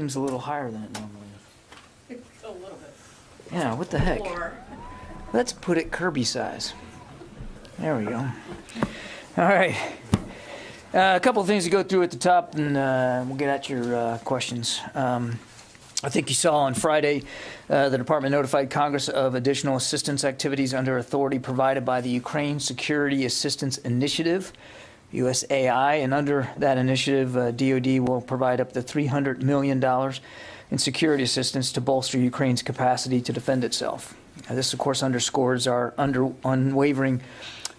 seems a little higher than it normally is. A little bit. Yeah, what the heck? Or Let's put it Kirby size. There we go. All right. A couple of things to go through at the top, and we'll get at your questions. I think you saw on Friday the department notified Congress of additional assistance activities under authority provided by the Ukraine Security Assistance Initiative, USAI, and under that initiative, DoD will provide up to $300 million in security assistance to bolster Ukraine's capacity to defend itself. This, of course, underscores our unwavering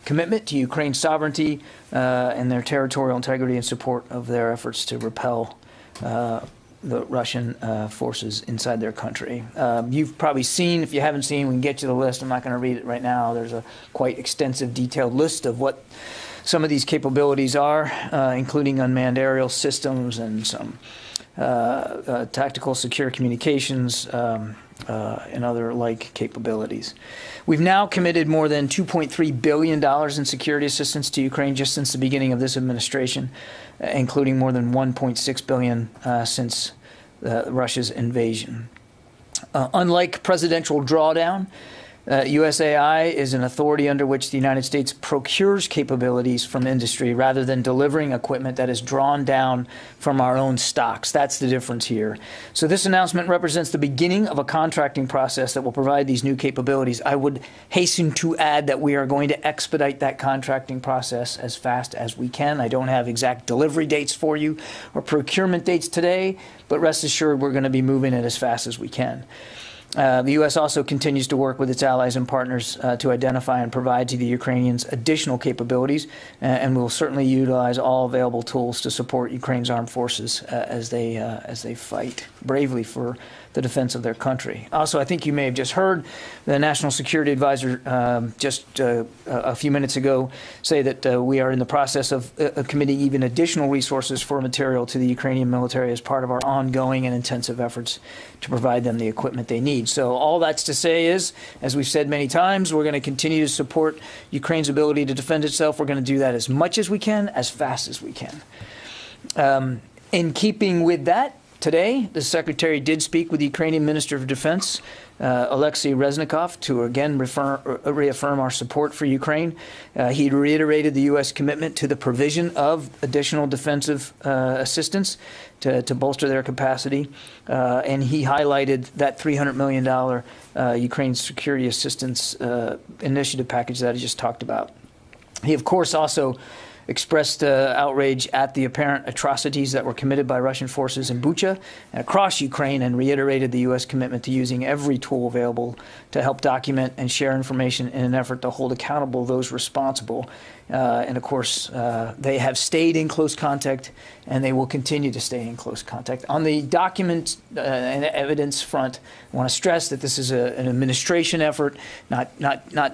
commitment to Ukraine's sovereignty and their territorial integrity in support of their efforts to repel the Russian forces inside their country. You've probably seen, if you haven't seen, we can get you the list. I'm not going to read it right now. There's a quite extensive, detailed list of what some of these capabilities are, including unmanned aerial systems and some tactical secure communications and other like capabilities. We've now committed more than $2.3 billion in security assistance to Ukraine just since the beginning of this administration, including more than $1.6 billion since Russia's invasion. Unlike presidential drawdown, USAI is an authority under which the United States procures capabilities from industry rather than delivering equipment that is drawn down from our own stocks. That's the difference here. So this announcement represents the beginning of a contracting process that will provide these new capabilities. I would hasten to add that we are going to expedite that contracting process as fast as we can. I don't have exact delivery dates for you or procurement dates today, but rest assured we're going to be moving it as fast as we can. The U.S. also continues to work with its allies and partners to identify and provide to the Ukrainians additional capabilities, and will certainly utilize all available tools to support Ukraine's armed forces as they fight bravely for the defense of their country. Also, I think you may have just heard the National Security Advisor just a few minutes ago say that we are in the process of committing even additional resources for material to the Ukrainian military as part of our ongoing and intensive efforts to provide them the equipment they need. So all that's to say is, as we've said many times, we're going to continue to support Ukraine's ability to defend itself. We're going to do that as much as we can, as fast as we can. In keeping with that, today, the Secretary did speak with the Ukrainian Minister of Defense, Alexei Reznikov, to again reaffirm our support for Ukraine. He reiterated the U.S. commitment to the provision of additional defensive assistance to bolster their capacity. And he highlighted that $300 million Ukraine Security Assistance Initiative package that I just talked about. He, of course, also expressed outrage at the apparent atrocities that were committed by Russian forces in Bucha and across Ukraine, and reiterated the U.S. commitment to using every tool available to help document and share information in an effort to hold accountable those responsible. And of course, they have stayed in close contact, and they will continue to stay in close contact. On the document and evidence front, I want to stress that this is an administration effort, not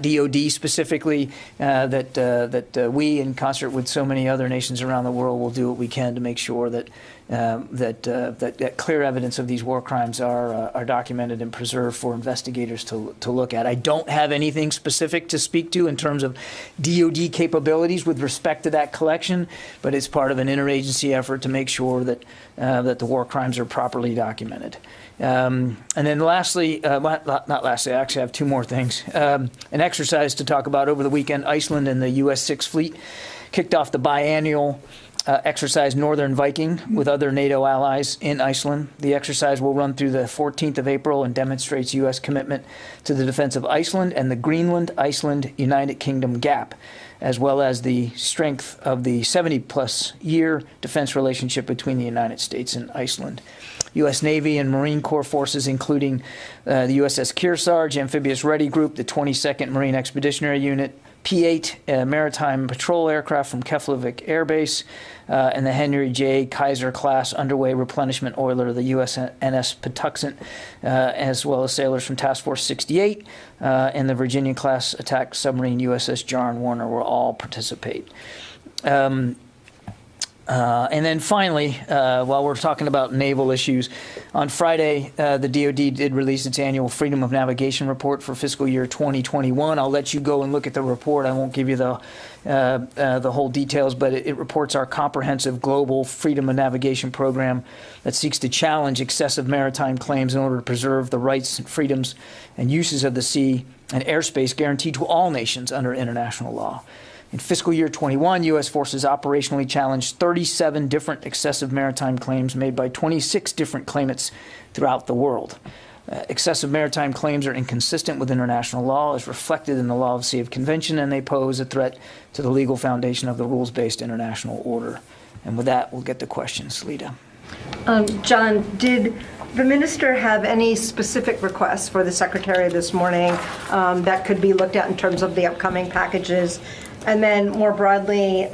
DoD specifically, that we, in concert with so many other nations around the world, will do what we can to make sure that that clear evidence of these war crimes are documented and preserved for investigators to look at. I don't have anything specific to speak to in terms of DoD capabilities with respect to that collection, but it's part of an interagency effort to make sure that that the war crimes are properly documented. And then lastly, not lastly, I actually have two more things. An exercise to talk about over the weekend. Iceland and the U.S. Sixth Fleet kicked off the biannual exercise Northern Viking with other NATO allies in Iceland. The exercise will run through the 14th of April and demonstrates U.S. commitment to the defense of Iceland and the Greenland-Iceland United Kingdom gap, as well as the strength of the 70-plus year defense relationship between the United States and Iceland. U.S. Navy and Marine Corps forces, including the USS Kearsarge, Amphibious Ready Group, the 22nd Marine Expeditionary Unit, P-8 maritime patrol aircraft from Keflavik Air Base, and the Henry J. Kaiser class underway replenishment oiler, the USNS Patuxent, as well as sailors from Task Force 68 and the Virginia class attack submarine USS John Warner will all participate. And then finally, while we're talking about naval issues, on Friday, the DoD did release its annual Freedom of Navigation report for fiscal year 2021. I'll let you go and look at the report. I won't give you the whole details, but it reports our comprehensive global freedom of navigation program that seeks to challenge excessive maritime claims in order to preserve the rights, freedoms, and uses of the sea and airspace guaranteed to all nations under international law. In fiscal year 21, U.S. forces operationally challenged 37 different excessive maritime claims made by 26 different claimants throughout the world. Excessive maritime claims are inconsistent with international law as reflected in the Law of Sea of Convention, and they pose a threat to the legal foundation of the rules-based international order. And with that, we'll get to questions. Lita. John, did the minister have any specific requests for the secretary this morning that could be looked at in terms of the upcoming packages? And then more broadly,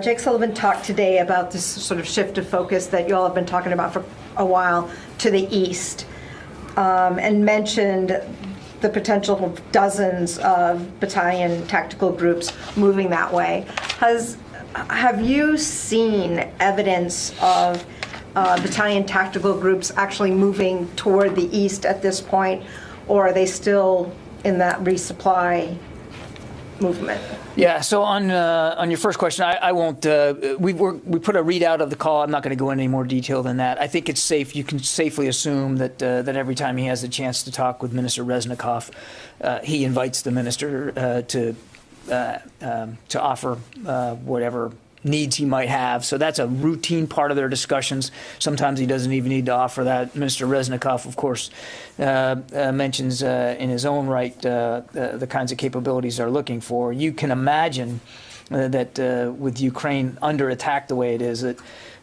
Jake Sullivan talked today about this sort of shift of focus that you all have been talking about for a while to the east, and mentioned the potential of dozens of battalion tactical groups moving that way. Have you seen evidence of battalion tactical groups actually moving toward the east at this point, or are they still in that resupply movement? Yeah, so on your first question, I won't, we put a readout of the call. I'm not going to go into any more detail than that. I think it's safe, you can safely assume that every time he has a chance to talk with Minister Reznikov, he invites the minister to offer whatever needs he might have. So that's a routine part of their discussions. Sometimes he doesn't even need to offer that. Minister Reznikov, of course, mentions in his own right the kinds of capabilities they're looking for. You can imagine that with Ukraine under attack the way it is,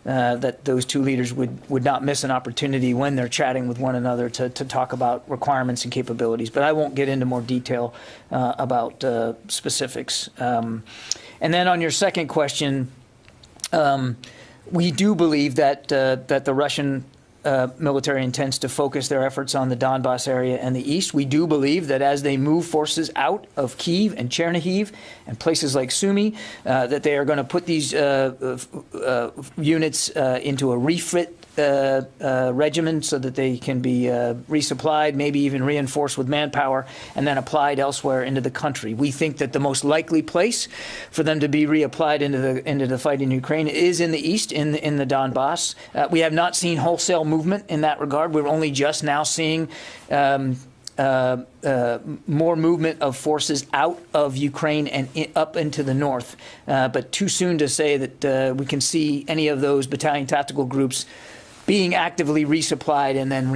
that those two leaders would not miss an opportunity when they're chatting with one another to talk about requirements and capabilities. But I won't get into more detail about specifics. And then on your second question, we do believe that the Russian military intends to focus their efforts on the Donbas area and the east. We do believe that as they move forces out of Kyiv and Chernihiv and places like Sumy, that they are going to put these units into a refit regimen so that they can be resupplied, maybe even reinforced with manpower, and then applied elsewhere into the country. We think that the most likely place for them to be reapplied into the fight in Ukraine is in the east, in the Donbass. We have not seen wholesale movement in that regard. We're only just now seeing more movement of forces out of Ukraine and up into the north. But too soon to say that we can see any of those battalion tactical groups being actively resupplied and then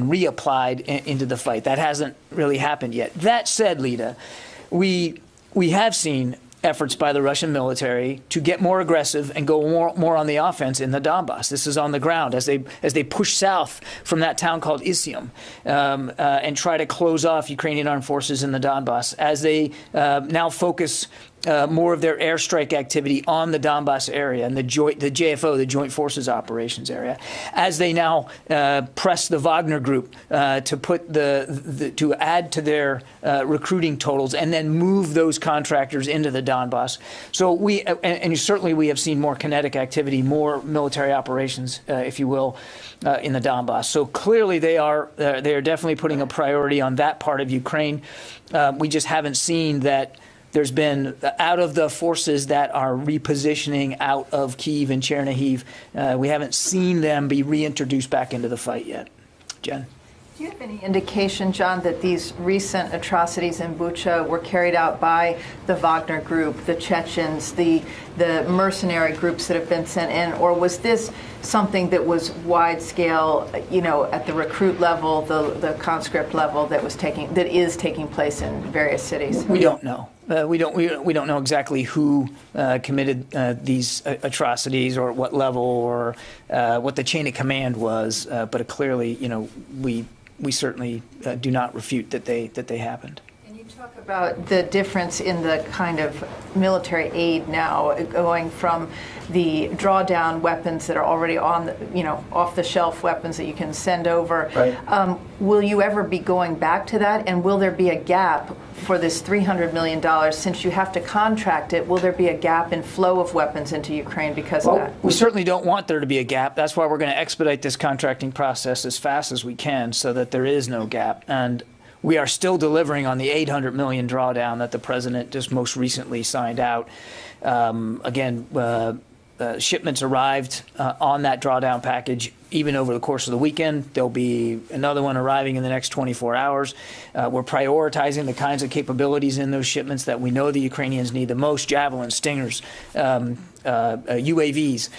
reapplied into the fight. That hasn't really happened yet. That said, Lita, we have seen efforts by the Russian military to get more aggressive and go more on the offense in the Donbass. This is on the ground as they push south from that town called Izium and try to close off Ukrainian armed forces in the Donbass, as they now focus more of their airstrike activity on the Donbass area and the JFO, the Joint Forces Operations area, as they now press the Wagner Group to put to add to their recruiting totals and then move those contractors into the Donbass. So certainly we have seen more kinetic activity, more military operations, if you will, in the Donbass. So clearly they are definitely putting a priority on that part of Ukraine. We just haven't seen that. There's been, out of the forces that are repositioning out of Kyiv and Chernihiv, we haven't seen them be reintroduced back into the fight yet. Jen? Do you have any indication, John, that these recent atrocities in Bucha were carried out by the Wagner Group, the Chechens, the mercenary groups that have been sent in, or was this something that was wide scale, at the recruit level, the conscript level that is taking place in various cities? We don't know. We don't know exactly who committed these atrocities, or at what level, or what the chain of command was. But clearly, we certainly do not refute that they happened. And you Talk about the difference in the kind of military aid now, going from the drawdown weapons that are already on the, off the shelf weapons that you can send over. Right. Will you ever be going back to that? And will there be a gap for this $300 million, since you have to contract it? Will there be a gap in flow of weapons into Ukraine because of that? We certainly don't want there to be a gap. That's why we're going to expedite this contracting process as fast as we can so that there is no gap. And we are still delivering on the $800 million drawdown that the president just most recently signed out. Shipments arrived on that drawdown package even over the course of the weekend. There'll be another one arriving in the next 24 hours. We're prioritizing the kinds of capabilities in those shipments that we know the Ukrainians need the most: Javelin, Stingers, UAVs.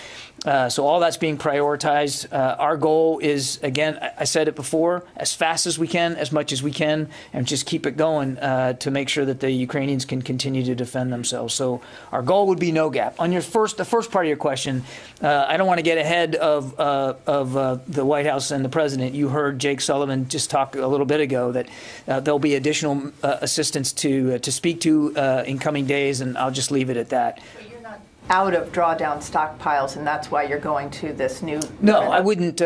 So all that's being prioritized. Our goal is, again, I said it before, as fast as we can, as much as we can, and just keep it going to make sure that the Ukrainians can continue to defend themselves. So our goal would be no gap. On the first part of your question, I don't want to get ahead of the White House and the president. You heard Jake Sullivan just talk a little bit ago that there'll be additional assistance to speak to in coming days, and I'll just leave it at that. Out of drawdown stockpiles, and that's why you're going to this new. No, I wouldn't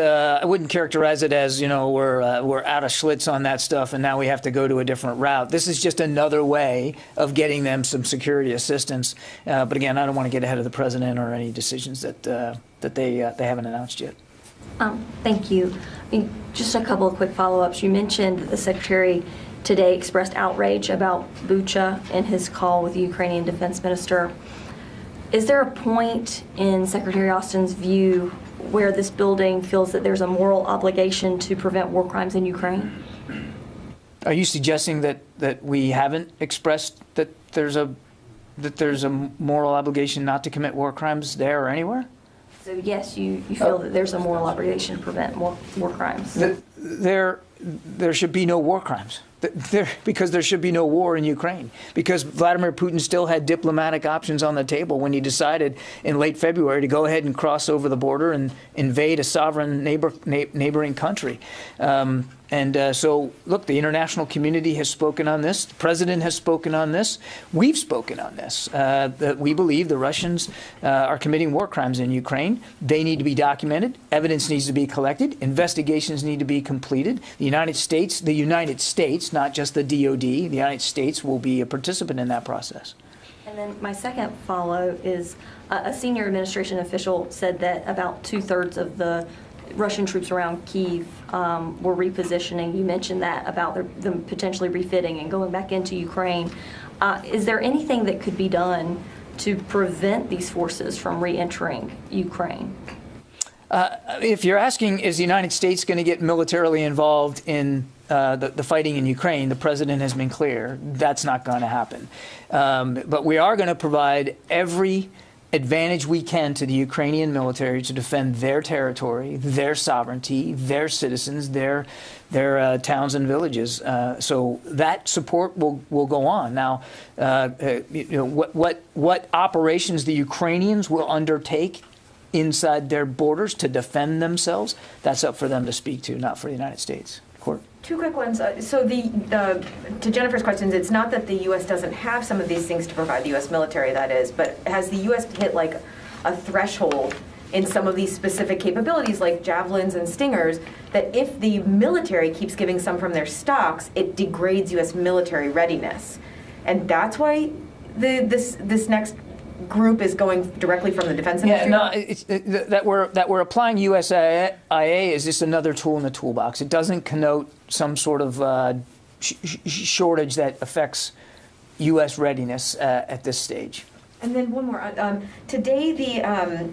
characterize it as we're out of Schlitz on that stuff, and now we have to go to a different route. This is just another way of getting them some security assistance. But again, I don't want to get ahead of the president or any decisions that they haven't announced yet. Thank you. Just a couple of quick follow-ups. You mentioned that the secretary today expressed outrage about Bucha in his call with the Ukrainian defense minister. Is there a point in Secretary Austin's view where this building feels that there's a moral obligation to prevent war crimes in Ukraine? Are you suggesting that we haven't expressed that there's a moral obligation not to commit war crimes there or anywhere? So yes, you feel that there's a moral obligation to prevent war crimes. There should be no war crimes. Because there should be no war in Ukraine. Because Vladimir Putin still had diplomatic options on the table when he decided in late February to go ahead and cross over the border and invade a sovereign neighboring country. So, look, the international community has spoken on this. The president has spoken on this. We've spoken on this. That we believe the Russians are committing war crimes in Ukraine. They need to be documented. Evidence needs to be collected. Investigations need to be completed. The United States, not just the DOD, the United States will be a participant in that process. And then my second follow is a senior administration official said that about 2/3 of the Russian troops around Kyiv were repositioning. You mentioned that about them potentially refitting and going back into Ukraine. Is there anything that could be done to prevent these forces from re-entering Ukraine? If you're asking, is the United States going to get militarily involved in the fighting in Ukraine, the president has been clear that's not going to happen. But we are going to provide every advantage we can to the Ukrainian military to defend their territory, their sovereignty, their citizens, their towns and villages. So that support will go on. Now, what operations the Ukrainians will undertake inside their borders to defend themselves, that's up for them to speak to, not for the United States. Court. Two quick ones. So to Jennifer's questions, it's not that the U.S. doesn't have some of these things to provide the U.S. military, that is, but has the U.S. hit like a threshold in some of these specific capabilities like javelins and stingers that if the military keeps giving some from their stocks, it degrades U.S. military readiness? And that's why this next group is going directly from the defense industry? That we're applying USIA is just another tool in the toolbox. It doesn't connote some sort of shortage that affects U.S. readiness at this stage. And then one more. Today,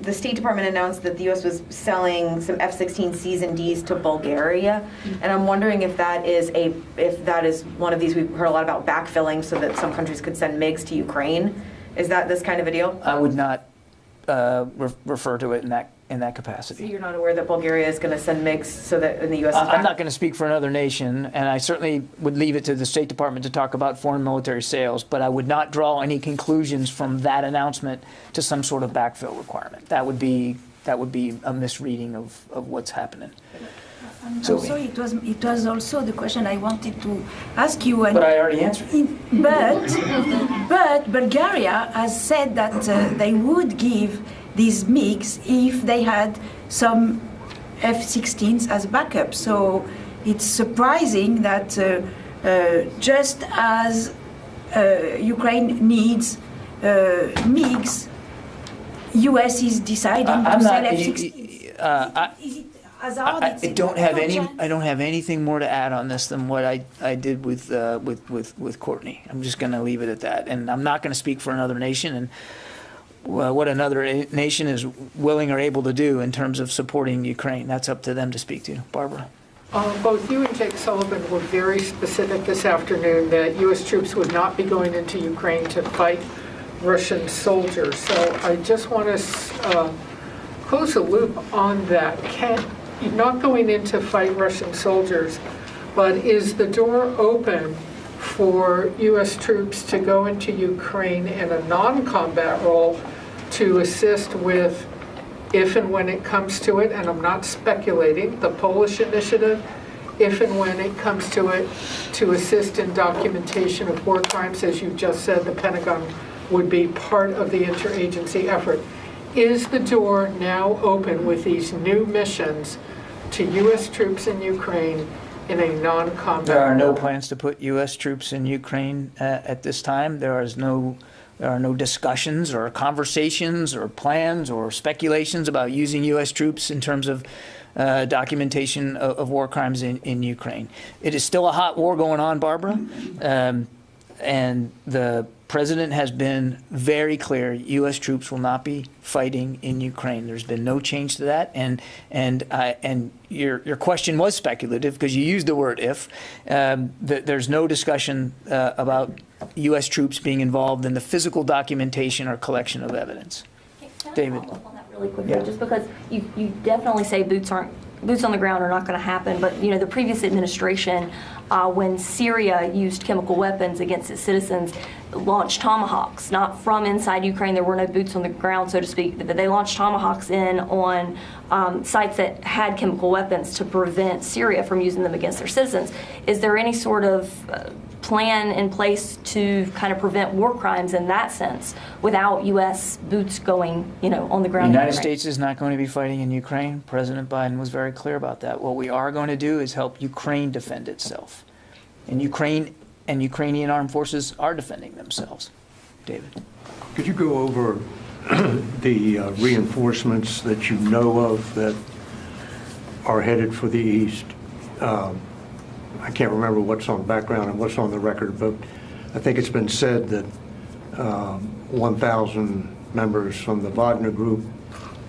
the State Department announced that the U.S. was selling some F-16Cs and Ds to Bulgaria, and I'm wondering if that is one of these. We've heard a lot about backfilling so that some countries could send MiGs to Ukraine. Is that this kind of a deal? I would not refer to it in that capacity. So you're not aware that Bulgaria is going to send MiGs so that in the U.S. I'm not going to speak for another nation, and I certainly would leave it to the State Department to talk about foreign military sales, but I would not draw any conclusions from that announcement to some sort of backfill requirement. That would be a misreading of what's happening. And So- also, it was also the question I wanted to ask you. And But I already answered. But Bulgaria has said that they would give these MiGs if they had some F-16s as backup. So it's surprising that just as Ukraine needs MiGs, US is deciding I'm to sell not- F-16s. Is it hazard? I don't have anything more to add on this than what I did with Courtney. I'm just going to leave it at that, and I'm not going to speak for another nation and what another nation is willing or able to do in terms of supporting Ukraine. That's up to them to speak to. Barbara. Both you and Jake Sullivan were very specific this afternoon that U.S. troops would not be going into Ukraine to fight Russian soldiers. So I just want to close the loop on that. You're not going in to fight Russian soldiers, but is the door open for U.S. troops to go into Ukraine in a non-combat role to assist with, if and when it comes to it, and I'm not speculating, the Polish initiative, if and when it comes to it, to assist in documentation of war crimes? As you just said, the Pentagon would be part of the interagency effort. Is the door now open with these new missions to U.S. troops in Ukraine in a non-combat? There are no plans to put U.S. troops in Ukraine at this time. There are no discussions or conversations or plans or speculations about using U.S. troops in terms of documentation of war crimes in Ukraine. It is still a hot war going on, Barbara, and the President has been very clear. U.S. troops will not be fighting in Ukraine. There's been no change to that, and your question was speculative because you used the word if. There's no discussion about U.S. troops being involved in the physical documentation or collection of evidence. Can I David. follow up on that really quickly? Just because you definitely say boots on the ground are not going to happen, but the previous administration, when Syria used chemical weapons against its citizens, launched Tomahawks, not from inside Ukraine. There were no boots on the ground, so to speak, but they launched Tomahawks in on sites that had chemical weapons to prevent Syria from using them against their citizens. Is there any sort of plan in place to kind of prevent war crimes in that sense without U.S. boots going, on the ground? The United States is not going to be fighting in Ukraine. President Biden was very clear about that. What we are going to do is help Ukraine defend itself. And Ukraine and Ukrainian armed forces are defending themselves. David. Could you go over the reinforcements that you know of that are headed for the East? I can't remember what's on background and what's on the record, but I think it's been said that 1,000 members from the Wagner Group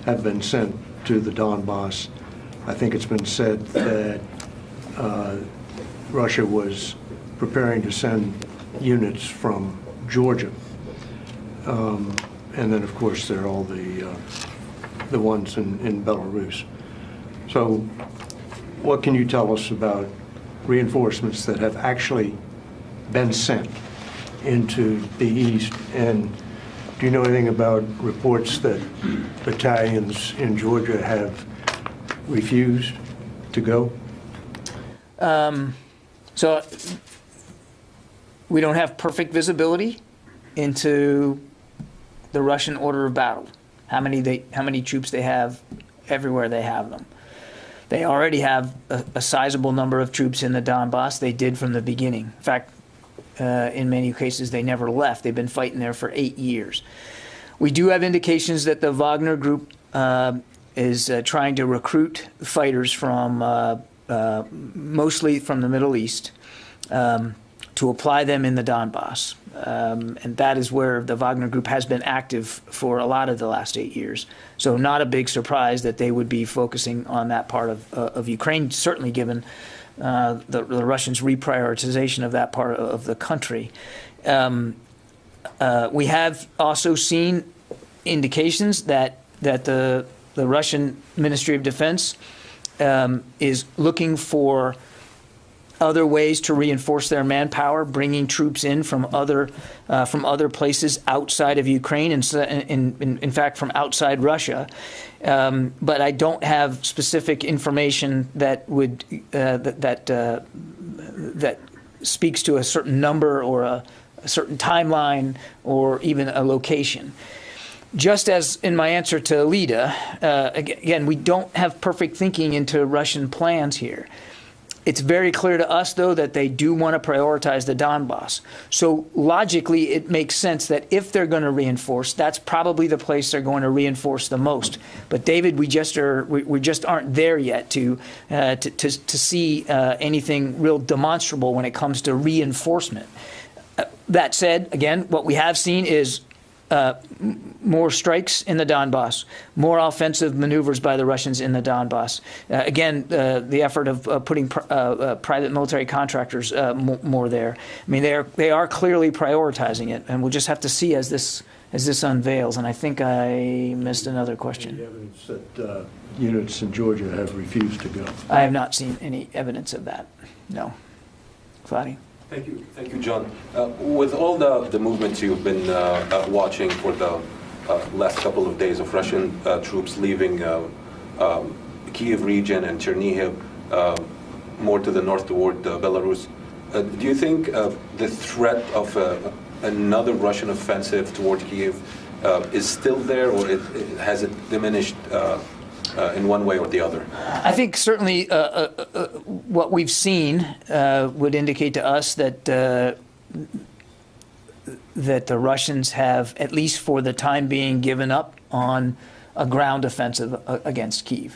have been sent to the Donbass. I think it's been said that Russia was preparing to send units from Georgia. And then, of course, there are all the ones in Belarus. So what can you tell us about reinforcements that have actually been sent into the East? And do you know anything about reports that battalions in Georgia have refused to go? So we don't have perfect visibility into the Russian order of battle, how many troops they have everywhere they have them. They already have a sizable number of troops in the Donbass. They did from the beginning. In fact, in many cases, they never left. They've been fighting there for 8 years. We do have indications that the Wagner Group is trying to recruit fighters from mostly from the Middle East to apply them in the Donbass. And that is where the Wagner Group has been active for a lot of the last 8 years. So not a big surprise that they would be focusing on that part of Ukraine, certainly given the Russians' reprioritization of that part of the country. We have also seen indications that the Russian Ministry of Defense is looking for other ways to reinforce their manpower, bringing troops in from other places outside of Ukraine, and in fact from outside Russia. But I don't have specific information that would that speaks to a certain number or a certain timeline or even a location. Just as in my answer to Alida, again, we don't have perfect thinking into Russian plans here. It's very clear to us, though, that they do want to prioritize the Donbass. So logically, it makes sense that if they're going to reinforce, that's probably the place they're going to reinforce the most. But David, we just aren't there yet to see anything real demonstrable when it comes to reinforcement. That said, again, what we have seen is more strikes in the Donbass, more offensive maneuvers by the Russians in the Donbass. Again, the effort of putting private military contractors more there. I mean, they are clearly prioritizing it, and we'll just have to see as this unveils. And I think I missed another question. Any evidence that units in Georgia have refused to go? I have not seen any evidence of that. No. Fadi? Thank you, John. With all the movements you've been watching for the last couple of days of Russian troops leaving Kyiv region and Chernihiv more to the north toward Belarus, do you think the threat of another Russian offensive toward Kyiv is still there, or has it diminished in one way or the other? I think certainly what we've seen would indicate to us that the Russians have, at least for the time being, given up on a ground offensive against Kyiv.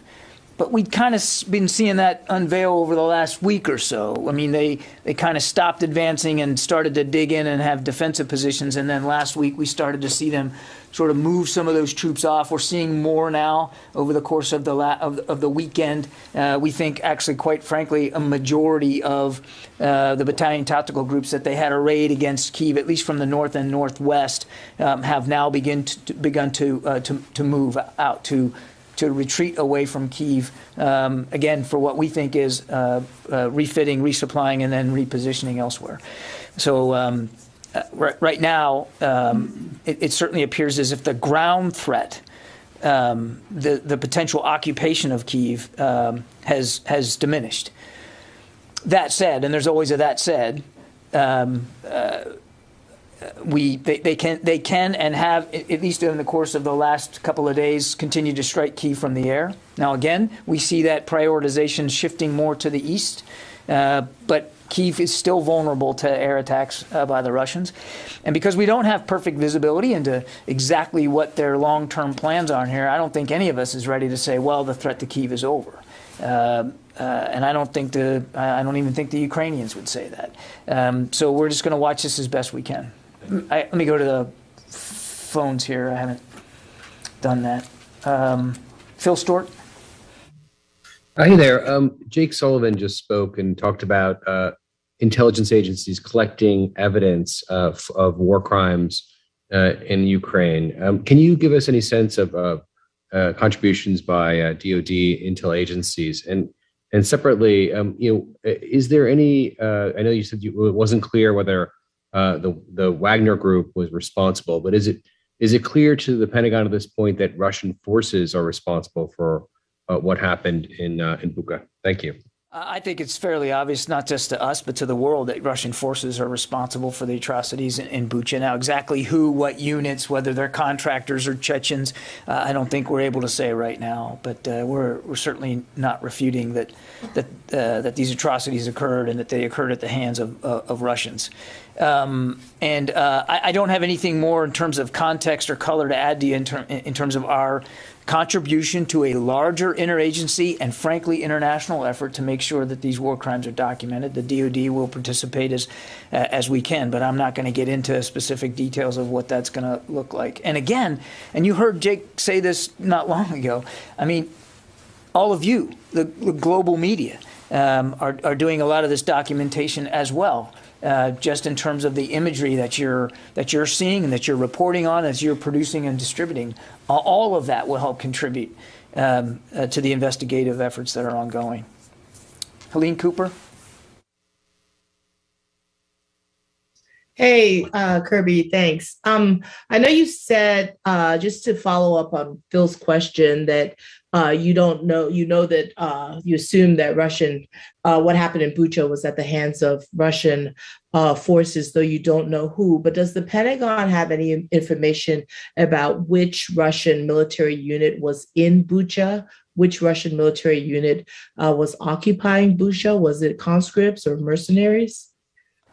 But we'd kind of been seeing that unveil over the last week or so. I mean, they kind of stopped advancing and started to dig in and have defensive positions. And then last week we started to see them sort of move some of those troops off. We're seeing more now over the course of the weekend. We think, actually, quite frankly, a majority of the battalion tactical groups that they had arrayed against Kyiv, at least from the north and northwest, have now begun to move out to retreat away from Kyiv, again, for what we think is refitting, resupplying, and then repositioning elsewhere. So right now, it certainly appears as if the ground threat, the potential occupation of Kyiv, has diminished. That said, and there's always a that said, they can and have, at least in the course of the last couple of days, continued to strike Kyiv from the air. Now again, we see that prioritization shifting more to the east, but Kyiv is still vulnerable to air attacks by the Russians. And because we don't have perfect visibility into exactly what their long-term plans are here, I don't think any of us is ready to say, well, the threat to Kyiv is over. And I don't even think the Ukrainians would say that. So we're just going to watch this as best we can. Let me go to the phones here. I haven't done that. Phil Stewart. Hey there. Jake Sullivan just spoke and talked about intelligence agencies collecting evidence of war crimes in Ukraine. Can you give us any sense of contributions by DoD intel agencies? And separately, is there any? I know you said it wasn't clear whether the Wagner Group was responsible, but is it clear to the Pentagon at this point that Russian forces are responsible for what happened in Bucha? Thank you. I think it's fairly obvious, not just to us, but to the world, that Russian forces are responsible for the atrocities in Bucha. Now, exactly who, what units, whether they're contractors or Chechens, I don't think we're able to say right now. But we're certainly not refuting that these atrocities occurred and that they occurred at the hands of Russians. I don't have anything more in terms of context or color to add to you in terms of our contribution to a larger interagency and, frankly, international effort to make sure that these war crimes are documented. The DoD will participate as we can, but I'm not going to get into specific details of what that's going to look like. And again, and you heard Jake say this not long ago, I mean, all of you, the global media, are doing a lot of this documentation as well. Just in terms of the imagery that you're seeing and that you're reporting on as you're producing and distributing, all of that will help contribute to the investigative efforts that are ongoing. Helene Cooper. Hey, Kirby, thanks. I know you said, just to follow up on Phil's question, that you don't know, that you assume that what happened in Bucha was at the hands of Russian forces, though you don't know who. But does the Pentagon have any information about which Russian military unit was in Bucha? Which Russian military unit was occupying Bucha? Was it conscripts or mercenaries?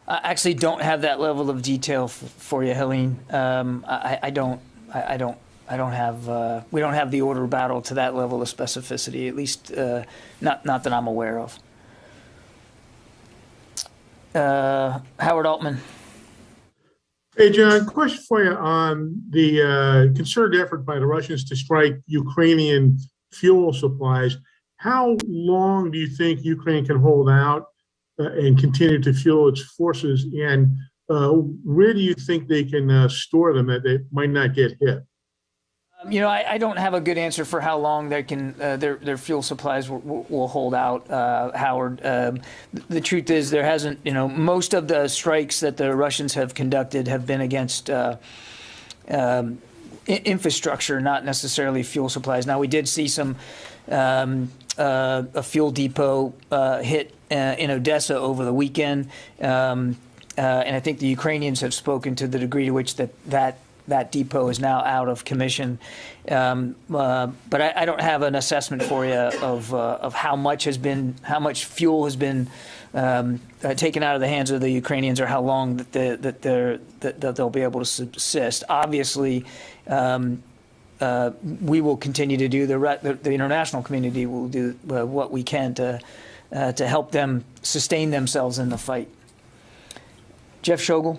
I actually don't have that level of detail for you, Helene. I don't have. We don't have the order of battle to that level of specificity. At least, not that I'm aware of. Howard Altman. Hey, John, question for you on the concerted effort by the Russians to strike Ukrainian fuel supplies. How long do you think Ukraine can hold out and continue to fuel its forces? And where do you think they can store them that they might not get hit? I don't have a good answer for how long they can their fuel supplies will hold out, Howard. The truth is there hasn't, most of the strikes that the Russians have conducted have been against infrastructure, not necessarily fuel supplies. Now, we did see some a fuel depot hit in Odessa over the weekend, and I think the Ukrainians have spoken to the degree to which that depot is now out of commission. But I don't have an assessment for you of how much fuel has been taken out of the hands of the Ukrainians, or how long that they'll be able to subsist. Obviously, we will continue to do the international community will do what we can to help them sustain themselves in the fight. Jeff Schogel.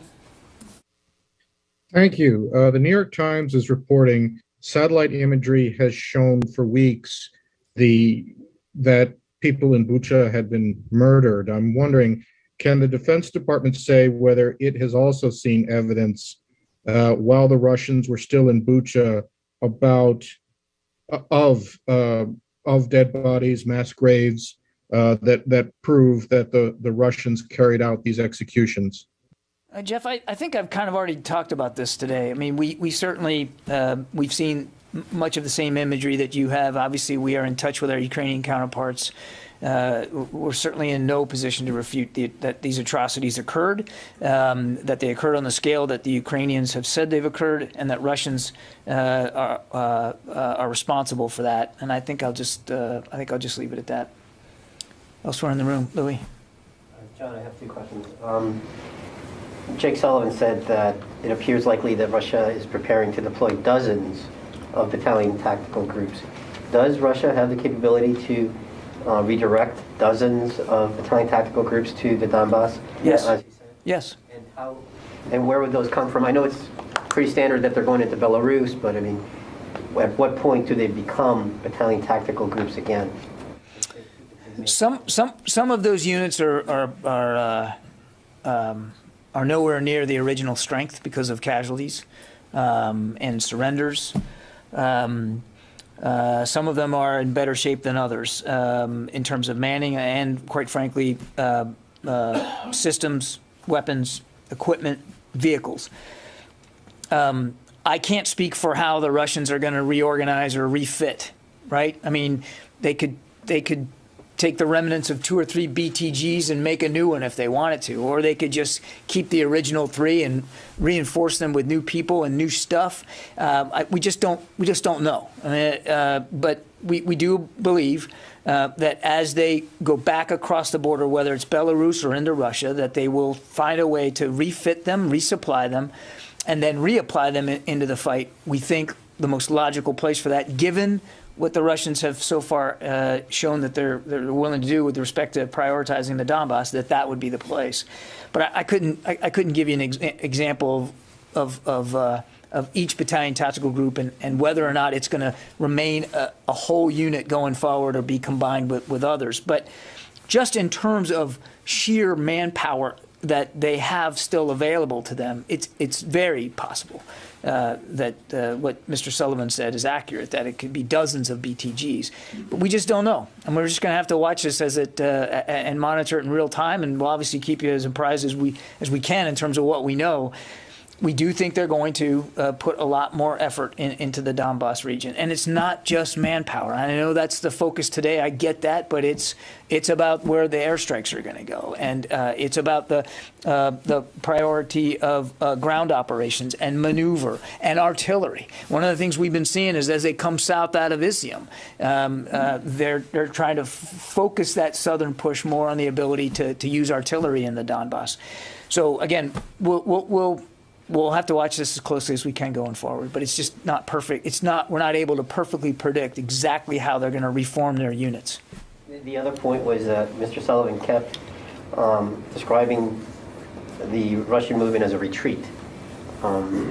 Thank you. The New York Times is reporting satellite imagery has shown for weeks that people in Bucha had been murdered. I'm wondering, can the Defense Department say whether it has also seen evidence while the Russians were still in Bucha of dead bodies, mass graves that prove that the Russians carried out these executions? Jeff, I think I've kind of already talked about this today. I mean, we certainly, we've seen much of the same imagery that you have. Obviously, we are in touch with our Ukrainian counterparts. We're certainly in no position to refute that these atrocities occurred, that they occurred on the scale that the Ukrainians have said they've occurred, and that Russians are responsible for that. And I think I'll just leave it at that. Elsewhere in the room, Louis. John, I have two questions. Jake Sullivan said that it appears likely that Russia is preparing to deploy dozens of battalion tactical groups. Does Russia have the capability to redirect dozens of battalion tactical groups to the Donbass? Yes. As he said? Yes. And where would those come from? I know it's pretty standard that they're going into Belarus, but I mean, at what point do they become battalion tactical groups again? Some of those units are nowhere near the original strength because of casualties and surrenders. Some of them are in better shape than others in terms of manning and, quite frankly, systems, weapons, equipment, vehicles. I can't speak for how the Russians are going to reorganize or refit, right? I mean, they could take the remnants of 2 or 3 BTGs and make a new one if they wanted to, or they could just keep the original 3 and reinforce them with new people and new stuff. We just don't know. I mean, but we do believe that as they go back across the border, whether it's Belarus or into Russia, that they will find a way to refit them, resupply them, and then reapply them into the fight. We think the most logical place for that, given what the Russians have so far shown that they're willing to do with respect to prioritizing the Donbass, that would be the place. But I couldn't give you an example of each battalion tactical group and whether or not it's going to remain a whole unit going forward or be combined with others. But just in terms of sheer manpower that they have still available to them, it's very possible that what Mr. Sullivan said is accurate, that it could be dozens of BTGs. But we just don't know. And we're just going to have to watch this and monitor it in real time, and we'll obviously keep you as apprised as we can in terms of what we know. We do think they're going to put a lot more effort into the Donbass region. And it's not just manpower. I know that's the focus today. I get that. But it's about where the airstrikes are going to go. And it's about the priority of ground operations and maneuver and artillery. One of the things we've been seeing is as they come south out of Isium, they're trying to focus that southern push more on the ability to use artillery in the Donbass. So, again, we'll have to watch this as closely as we can going forward, but it's just not perfect. We're not able to perfectly predict exactly how they're going to reform their units. The other point was that Mr. Sullivan kept describing the Russian movement as a retreat.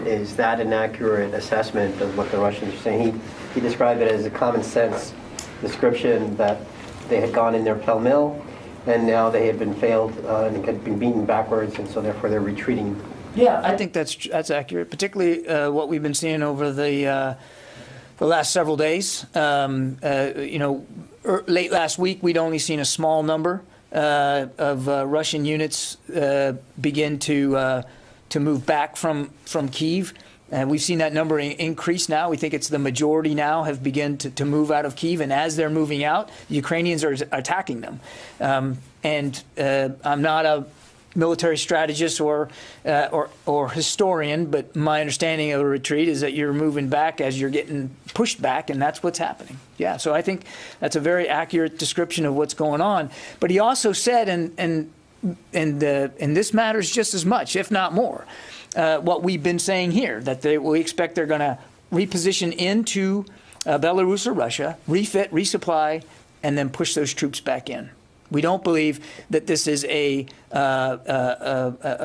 Is that an accurate assessment of what the Russians are saying? He described it as a common sense description that they had gone in there pell-mell, and now they had been failed and had been beaten backwards, and so therefore they're retreating. Yeah, I think that's accurate, particularly what we've been seeing over the last several days. Late last week, we'd only seen a small number of Russian units begin to move back from Kyiv. We've seen that number increase now. We think it's the majority now have begun to move out of Kyiv, and as they're moving out, the Ukrainians are attacking them. I'm not a military strategist or historian, but my understanding of a retreat is that you're moving back as you're getting pushed back, and that's what's happening. Yeah, so I think that's a very accurate description of what's going on. But he also said, and this matters just as much, if not more, what we've been saying here, that we expect they're going to reposition into Belarus or Russia, refit, resupply, and then push those troops back in. We don't believe that this is a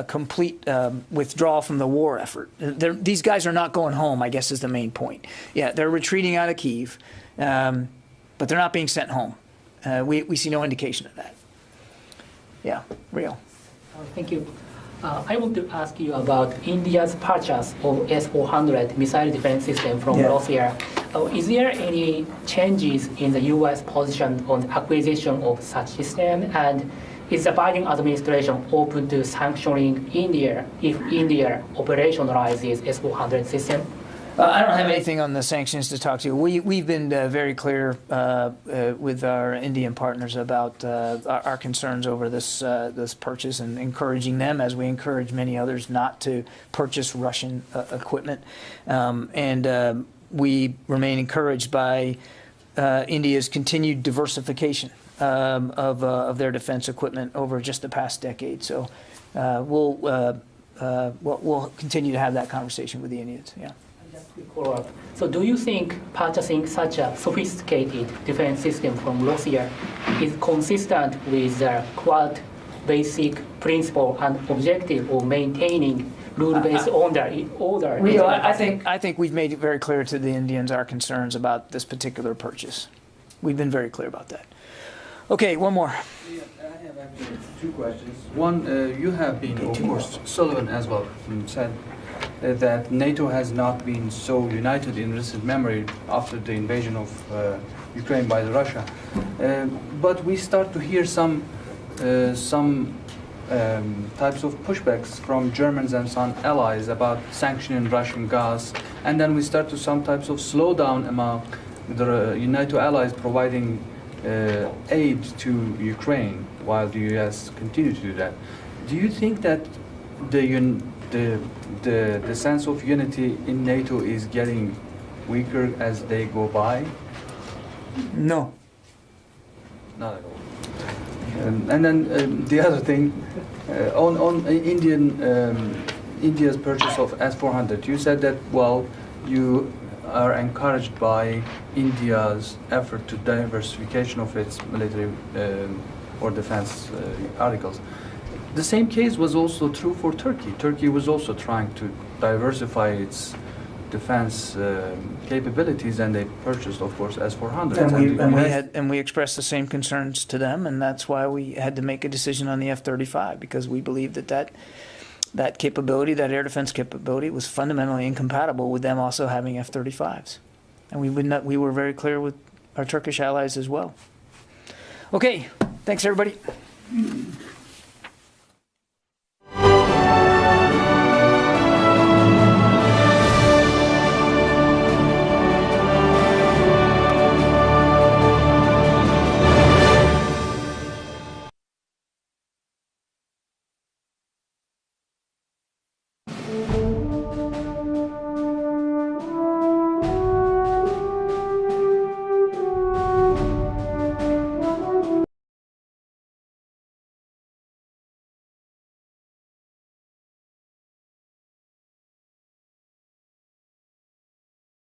complete withdrawal from the war effort. These guys are not going home, I guess, is the main point. Yeah, they're retreating out of Kyiv, but they're not being sent home. We see no indication of that. Yeah, Rio. Thank you. I want to ask you about India's purchase of S-400 missile defense system from Russia. Is there any changes in the U.S. position on the acquisition of such system? And is the Biden administration open to sanctioning India if India operationalizes S-400 system? I don't have anything on the sanctions to talk to you. We've been very clear with our Indian partners about our concerns over this purchase and encouraging them, as we encourage many others, not to purchase Russian equipment. We remain encouraged by India's continued diversification of their defense equipment over just the past decade. So we'll continue to have that conversation with the Indians. Yeah. Follow-up. So do you think purchasing such a sophisticated defense system from Russia is consistent with the Quad basic principle and objective of maintaining rule-based order? Rio, I think we've made it very clear to the Indians our concerns about this particular purchase. We've been very clear about that. Okay, one more. Yeah, I have actually two questions. One, you have been, of course, Sullivan as well said that NATO has not been so united in recent memory after the invasion of Ukraine by Russia. But we start to hear some types of pushbacks from Germans and some allies about sanctioning Russian gas, and then we start to some types of slowdown among the NATO allies providing aid to Ukraine while the US continue to do that. Do you think that the sense of unity in NATO is getting weaker as they go by? No. Not at all. And then the other thing, on India's purchase of S-400, you said that, well, you are encouraged by India's effort to diversification of its military or defense articles. The same case was also true for Turkey. Turkey was also trying to diversify its defense capabilities, and they purchased, of course, S-400s. And we expressed the same concerns to them, and that's why we had to make a decision on the F-35, because we believed that capability, that air defense capability, was fundamentally incompatible with them also having F-35s. And we were very clear with our Turkish allies as well. Okay, thanks everybody.